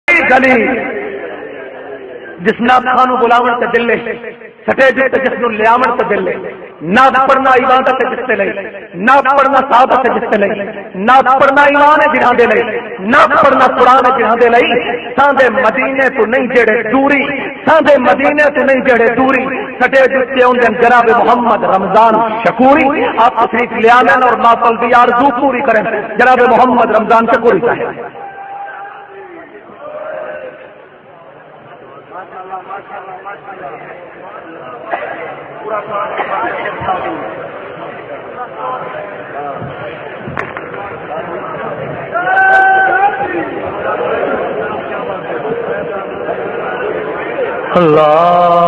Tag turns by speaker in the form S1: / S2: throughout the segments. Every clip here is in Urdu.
S1: گلی جس نات خانو بلاون تے دل سٹے جس جس نو لیاون تے دل نات پڑھنا عبادت جس تے لئی نات پڑھنا صحابت جس تے لئی نات پڑھنا ایمان جنہاں دے لئی نات پڑھنا قرآن جنہاں دے لئی ساندے مدینے تو نہیں جڑے دوری ساندے مدینے تو نہیں جڑے دوری سٹے جس تے اون دن جناب محمد رمضان شکوری آپ تشریف لے آنا اور محفل دی آرزو پوری کریں جناب محمد رمضان شکوری صاحب
S2: اللہ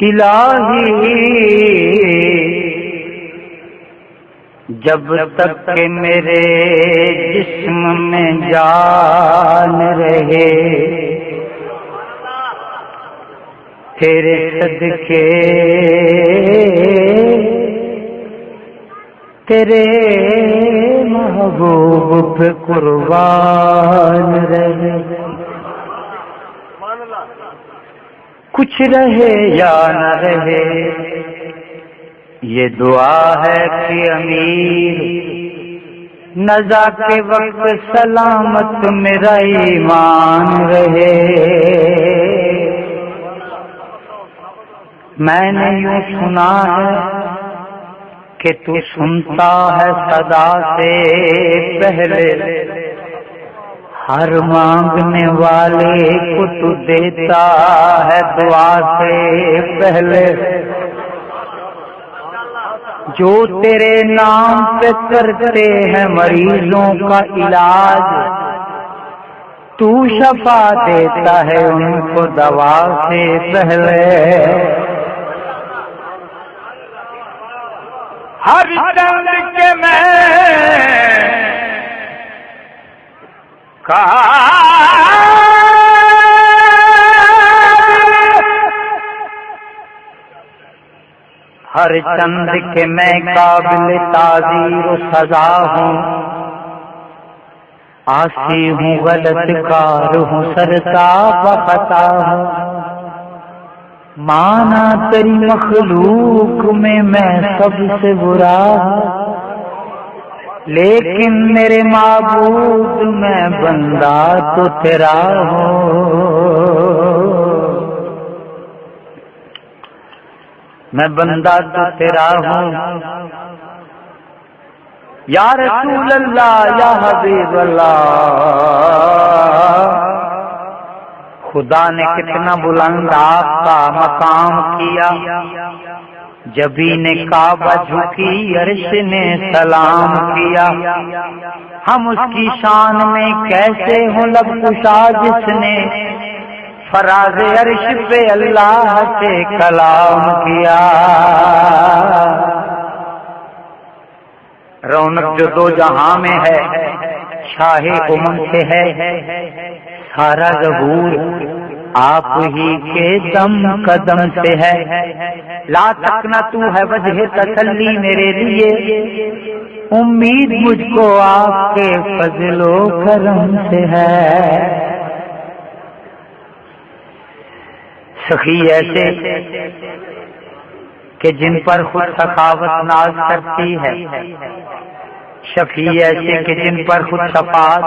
S2: الہی جب تک کہ میرے جسم میں جان رہے تیرے صدقے تیرے محبوب پہ قربان رہے کچھ رہے یا نہ رہے یہ دعا ہے کہ امیر نزا کے وقت سلامت میرا ایمان رہے میں نے یوں سنا ہے کہ تو سنتا ہے صدا سے پہلے ہر مانگنے والے کو تو دیتا ہے دعا سے پہلے جو تیرے نام پہ کرتے ہیں مریضوں کا علاج تو شفا دیتا ہے ان کو دوا سے پہلے ہر چند کے میں ہر چند کے میں قابل تعزیر و سزا ہوں عاصی ہوں غلط کار ہوں سرتاب خطا ہوں مانا تیری مخلوق میں سب سے برا ہوں لیکن میرے معبود میں بندہ تو تیرا ہوں میں بندہ تو تیرا ہوں یا رسول اللہ یا حبیب اللہ خدا نے کتنا بلند آپ کا مقام کیا جبی نے کعبہ جھکی عرش نے سلام کیا ہم اس کی شان میں کیسے ہوں لب کشا جس نے فراز عرش پہ اللہ سے کلام کیا رونق جو دو جہاں میں ہے شاہ امم سے ہے سارا ظہور آپ ہی کے دم قدم سے ہے لا تکنا تو ہے وجہ تسلی میرے لیے امید مجھ کو آپ کے فضل و کرم سے ہے سخی ایسے کہ جن پر خود سخاوت ناز کرتی ہے شفیع ایسے کہ جن پر خود شفاعت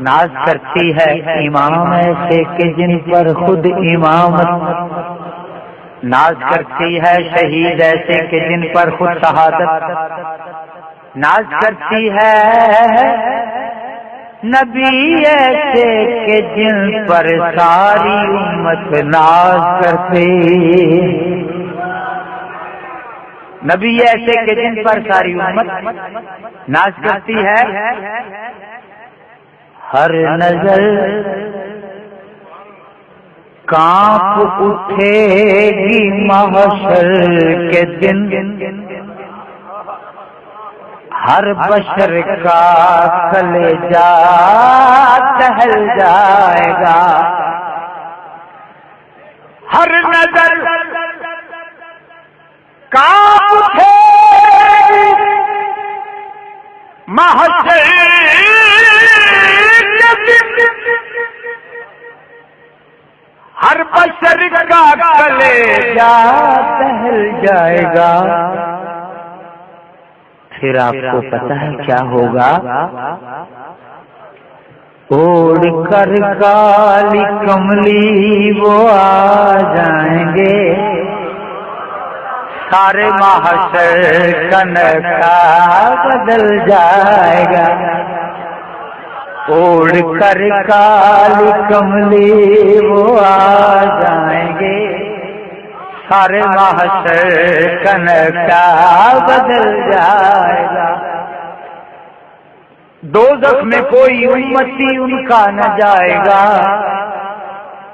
S2: ناز کرتی ہے امام ایسے کہ جن پر خود امامت ناز کرتی ہے شہید ایسے کہ جن پر خود شہادت ناز کرتی ہے نبی ایسے کہ جن پر ساری امت ناز کرتی نبی ایسے کہ جن پر ساری امت ناز کرتی ہے ہر نظر کانپ اٹھے گی محشر کے دن ہر بشر کا کلیجہ دہل جائے گا،
S1: ہر نظر کانپ اٹھے محشر کے دن، ہر بشر کا کلیجہ
S2: دہل جائے گا۔ پھر آپ کو پتہ ہے کیا ہوگا؟ اوڑھ کر کالی کملی وہ آ جائیں گے، سارے محشر کا نقشہ بدل جائے گا۔ اوڑھ کر کالی کملی وہ آ جائیں گے، سارے محشر کا نقشہ بدل جائے گا۔ دوزخ میں کوئی امتی ان کا نہ جائے گا،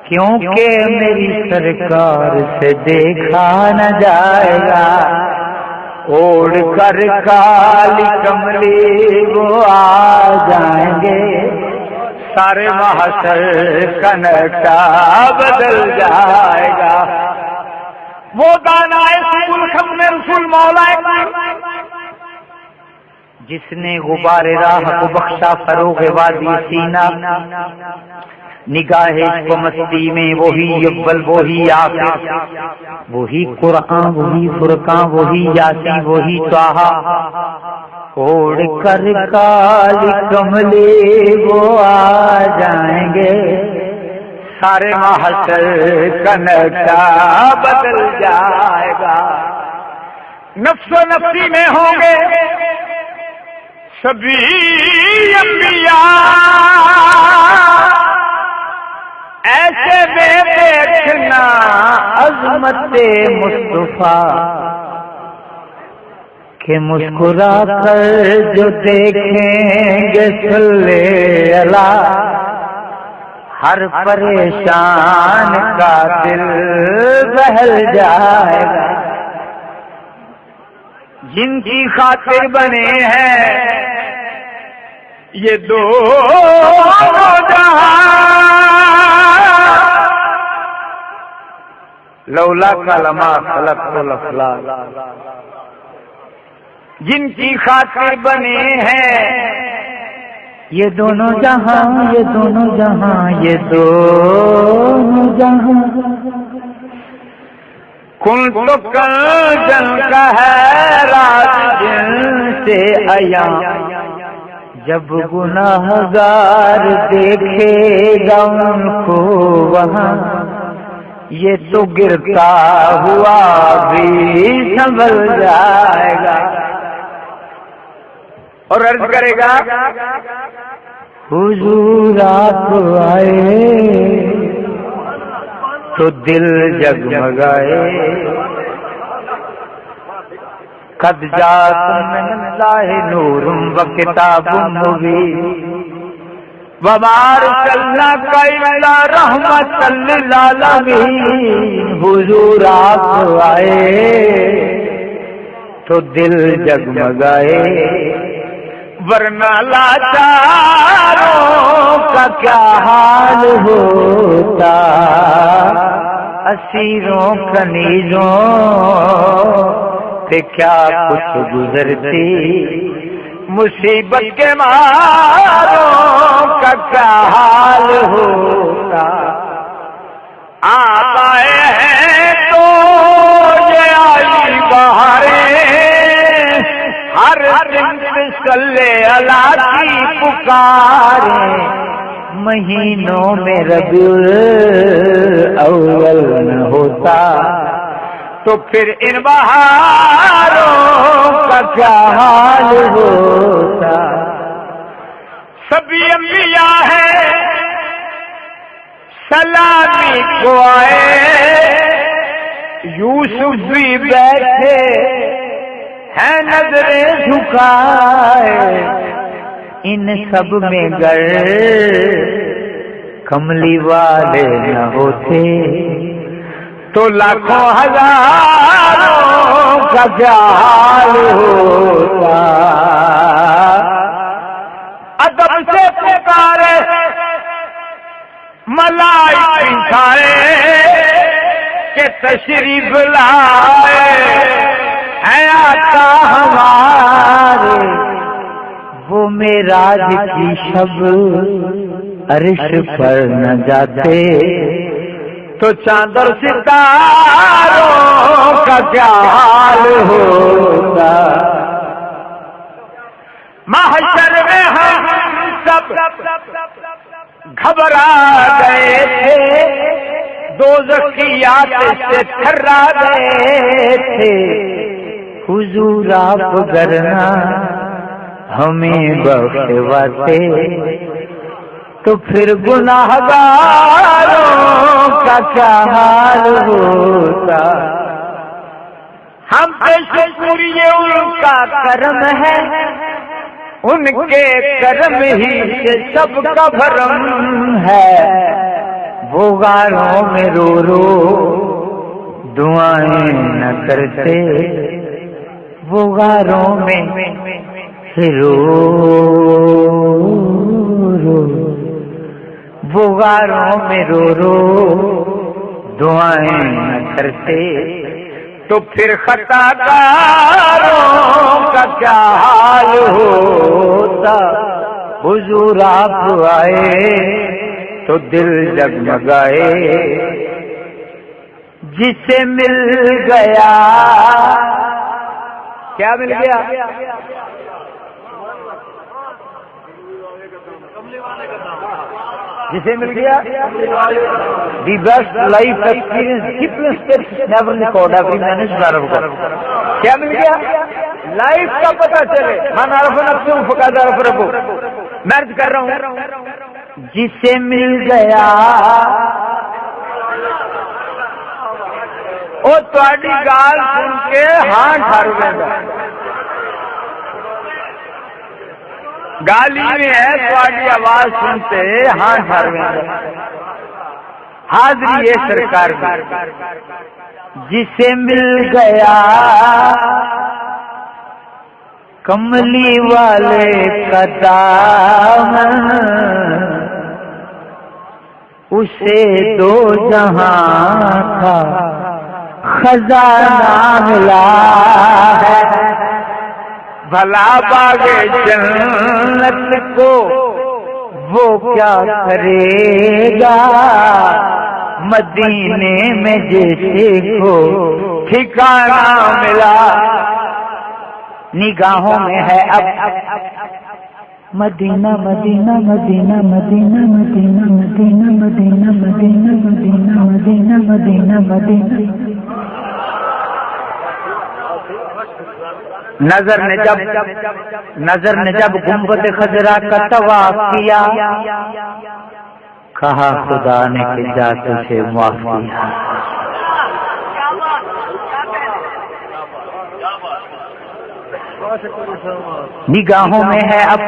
S2: کیونکہ میری سرکار سے دیکھا نہ جائے گا۔ اوڑھ کر کالی کملی وہ آ جائیں گے، سارے محشر کا نقشہ بدل جائے گا۔
S1: وہ دانا سبل ختم رسول مولا
S2: جس نے غبار راہ کو بخشا فروغ وادی سینہ، نگاہ عشق و مستی میں وہی اول وہی آخر، وہی قرآن وہی فرقان وہی یاسین وہی طٰہٰ۔ اوڑھ کر کالی کملی وہ آ جائیں گے، سارے محشر کا نقشہ بدل جائے گا۔
S1: نفس و نفسی میں ہوں گے سبھی انبیاء، ایسے میں دیکھنا
S2: عظمت مصطفیٰ کہ مسکرا کر جو دیکھیں گے صلی اللہ، ہر پریشان کا دل بہل جائے گا۔
S1: جن کی خاطر بنے ہیں یہ دو جہاں،
S2: لولا لما خلقت الافلاک،
S1: جن کی خاطر بنے ہیں
S2: یہ دونوں جہاں، یہ دونوں جہاں، یہ دونوں جہاں۔
S1: کن تو کنجن کا ہے راز جن سے عیاں،
S2: جب گناہگار دیکھے گا ان کو وہاں، یہ تو گرتا ہوا بھی سنبھل جائے گا۔
S1: اور عرض کرے گا
S2: حضور آپ آئے تو دل جگمگائے، قد جاءکم من اللہ نور و کتاب مبین وما ارسلناک الا رحمۃ للعالمین۔ حضور آپ آئے تو دل جگمگائے،
S1: ورنہ لاچاروں
S2: کا کیا حال ہوتا، اسیروں کنیزوں پہ کیا کچھ گزرتی،
S1: مصیبت کے ماروں کا کیا حال ہوتا۔ آپ آئے ہیں تو یہ آئی بہاریں، ہر دن صلی اللہ کی
S2: پکاریں، مہینوں میں ربیع الاول نہ ہوتا تو پھر ان بہاروں کا کیا حال ہوتا۔
S1: سبھی انبیاء ہیں سلامی کو آئے، یوسف بھی بیٹھے
S2: ہیں نظریں جھکائے، ان سب میں گر کملی والے نہ ہوتے تو لاکھوں ہزاروں کا کیا حال ہوتا۔ تشریف لائے ہیں آقا ہمارے، وہ معراج کی شب عرش پر نہ جاتے تو چاند اور ستاروں کا کیا حال ہوتا۔ محشر میں ہم سب گھبرا گئے تھے، دوزخیات سے تھرا گئے تھے، حضور آپ گرنا ہمیں بخشواتے تو پھر گناہگاروں کا کیا حال ہوتا۔ ہم پہ شکر یہ ان کا کرم ہے، ان کے کرم ہی سے سب کا بھرم ہے، وہ غاروں میں رو رو دعائیں نہ کرتے، وہ غاروں میں رو رو، وہ غاروں میں رو رو دعائیں نہ کرتے تو پھر خطا کاروں کا کیا حال ہوتا۔ حضور آپ آئے تو دل جگمگائے، جسے مل گیا کیا مل گیا؟ جسے مل گیا the best life experience never record every man is variable. کیا مل گیا؟ لائف کا پتہ چلے، من عرف نفسہ فقد عرف ربہ۔ میں عرض کر رہا ہوں جسے مل گیا وہ تہاڈی گال سن کے ہاں ٹھر گیا، گالی میں ہے تہاڈی آواز سنتے ہاں ٹھر گیا۔ حاضری ہے سرکار کی، جسے مل گیا کملی والے کا دامن، اسے دو جہاں کا خزانہ ملا ہے، بھلا باغے جنت کو وہ کیا کرے گا، مدینے میں جیسے کو ٹھکانہ ملا۔ نگاہوں میں ہے اب مدینہ مدینہ مدینہ مدینہ مدینہ مدینہ مدینہ مدینہ مدینہ مدینہ مدینہ مدینہ۔ نظر نے جب گنبد خضرا کا طواف کیا، کہا خدا نے کہ جا تجھے معاف کیا۔ نگاہوں میں ہے اب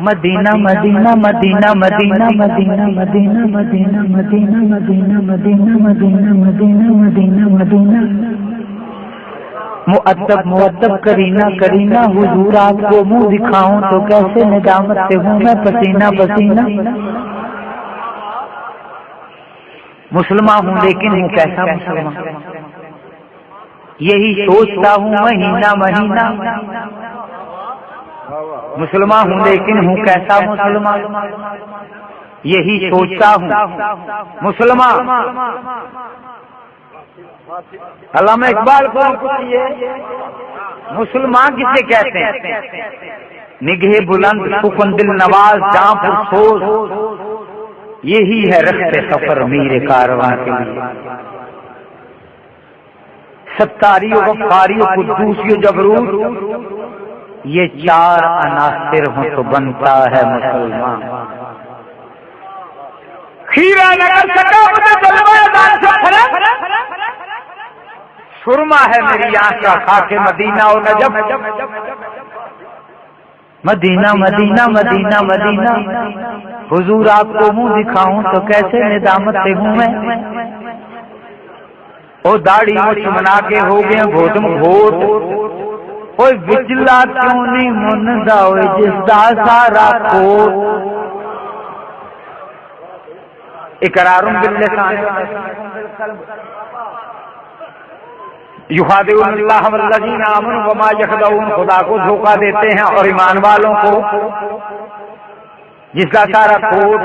S2: مدینہ مدینہ مدینہ مدینہ مدینہ مدینہ مدینہ مدینہ مدینہ مدینہ مدینہ مدینہ مدینہ مدینہ۔ مؤدب کرینہ کرینہ، حضور آپ کو منہ دکھاؤں تو کیسے ندامت سے ہوں میں پسینہ پسینہ۔ مسلمان ہوں لیکن ہوں کیسا مسلمان، یہی سوچتا ہوں مہینہ مہینہ۔ مسلمان ہوں لیکن ہوں کیسا مسلمان، یہی سوچتا ہوں مسلمان۔ علامہ اقبال کو پوچھئے مسلمان کسے کہتے ہیں؟ نگہ بلند سخن دل نواز جاں پر سوز، یہی ہے رخت سفر میر کارواں کے لیے۔ ستاری و غفاری و قدوسی و جبروت، یہ چار عناصر ہوں تو بنتا ہے مسلمان۔ کھیرا نہ کر سکا مجھے جلوہ دان سے فرق، سرما ہے میری آنکھ کا خاک مدینہ و نجف۔ مدینہ مدینہ مدینہ مدینہ، حضور آپ کو منہ دکھاؤں تو کیسے ندامت سے ہوں میں۔ او داڑھی مچھ منا کے ہو گئے گھوٹم گھوٹ، اوے وچلا کیوں نہیں مندا ہوئے جس دا سارا کوٹ۔ اقرار باللسان یخادعون اللہ والذین آمنوا وما یخدعون، خدا کو دھوکہ دیتے ہیں اور ایمان والوں کو، جس کا سارا کوٹ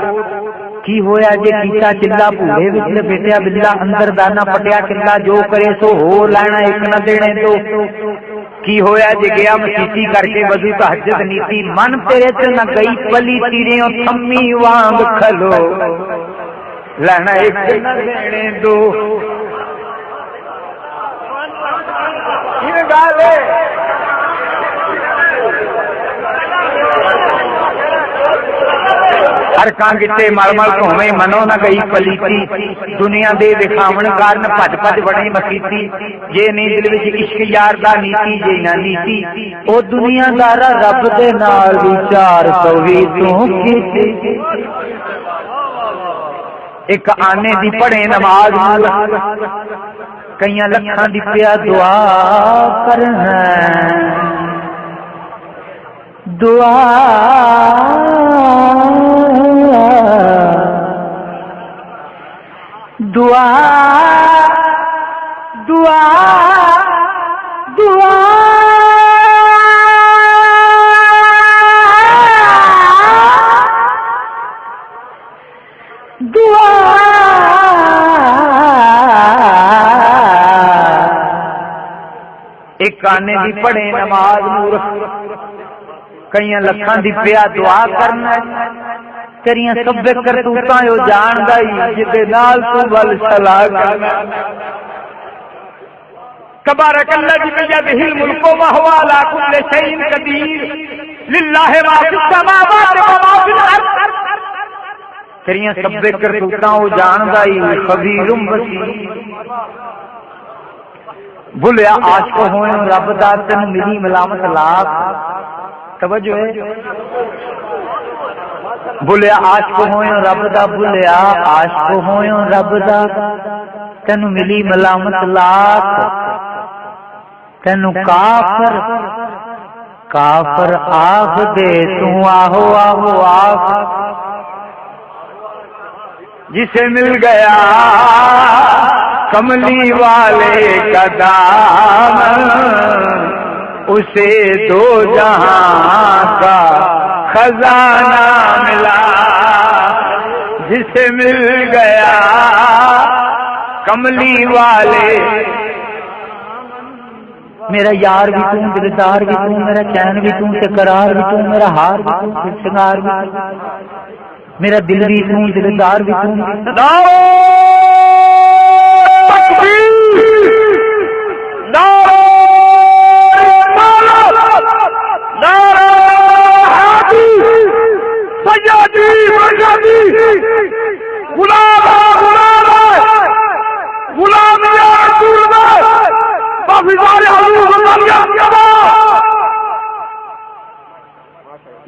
S2: کی ہویا جے کیتا چلا پورے وچ لپیٹیا بلا اندر دانا پٹیا کلا جو کرے سو ہو لینا ایک نہ دینے تو کی ہویا جے گیا مسیتی کر کے وضو تہجد نیتی من تیرے تے نہ گئی پلی تیریوں تھمی وانگ کھلو لینا ایک نہ دینے دو. یہ گال ہے ارکان گٹے مل مل گھومے منو نہ گئی پلیتی دنیا دے دکھاون کارن پج پج بڑی مسیتی جے نہیں دل وچ عشق یار دا نیتی جے نہ نیتی او دنیا دارا رب دے نال وچار کوئی تو کیتی ایک آنے دی پڑھے نماز کئیاں لکھاں دی پیا دعا کرنا دعا دعا دعا دعا دعا ایک آنے دی پڑھے نماز نور کئی لکھاں دی پیا دعا کرنا تیریاں سب کرتوتاں او جاندا ہی جدے نال تو ول صلاح کرنا. تبارک الذی بیدہ الملک وهو علی کل شیء قدیر للہ ما فی السماوات و ما فی الارض. تیریاں سب کرتوتاں او جاندا ہی خبیر بصیر. بھلیا عاشق ہوئے رب دا تن ملی ملامت لاکھ. توجہ ہے بھلیا عاشق ہوئے رب دا بھلیا عاشق ہوئے رب دا تینو ملی ملامت لاکھ. تینو کافر کافر آخ دے تو آہو آہو آخ. جسے مل گیا کملی والے کا دامن اسے دو جہاں کا خزانہ ملا. جسے مل گیا کملی والے میرا یار بھی تم دلدار بھی تم میرا چین بھی تم سے قرار بھی تم میرا ہار بھی تم سنگار بھی تم میرا دل بھی تم دلدار بھی تم.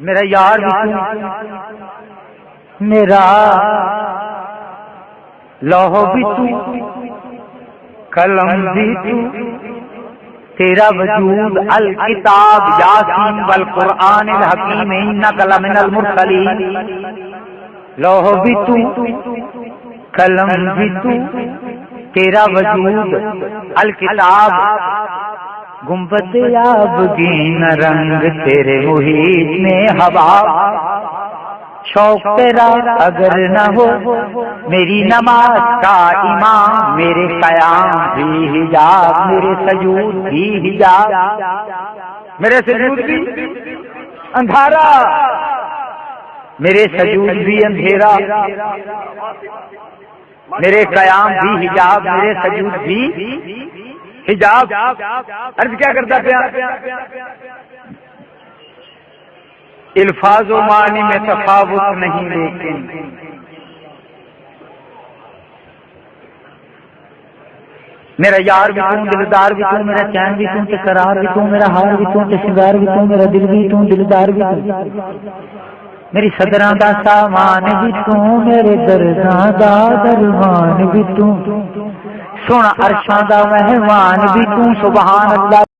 S2: میرا یار بھی تو میرا لوح بھی تو قلم بھی تو تیرا وجود الکتاب یاسین والقرآن الحکیم انک لمن المرسلین. لوح بھی تو قلم بھی تو تیرا وجود الکتاب گنبد آبگین رنگ تیرے محیط میں ہوا. شوق تیرا اگر نہ ہو میری نماز کا امام میرے قیام بھی حجاب میرے سجود بھی حجاب. میرے سجود بھی اندھارا میرے سجود بھی اندھیرا میرے قیام بھی حجاب میرے سجود بھی حجاب. عرض کیا کرتا پیا الفاظ و معنی میں تفاوت نہیں لیکن میرا یار بھی تم دلدار بھی تم میرا چین بھی تم قرار بھی تم میرا ہار بھی تم سنگار بھی تم میرا دل بھی تم دلدار بھی تم میری صدراں دا سامان بھی تم میرے درداں دا درمان بھی تم سونا عرشاں دا مہمان بھی تم. سبحان اللہ.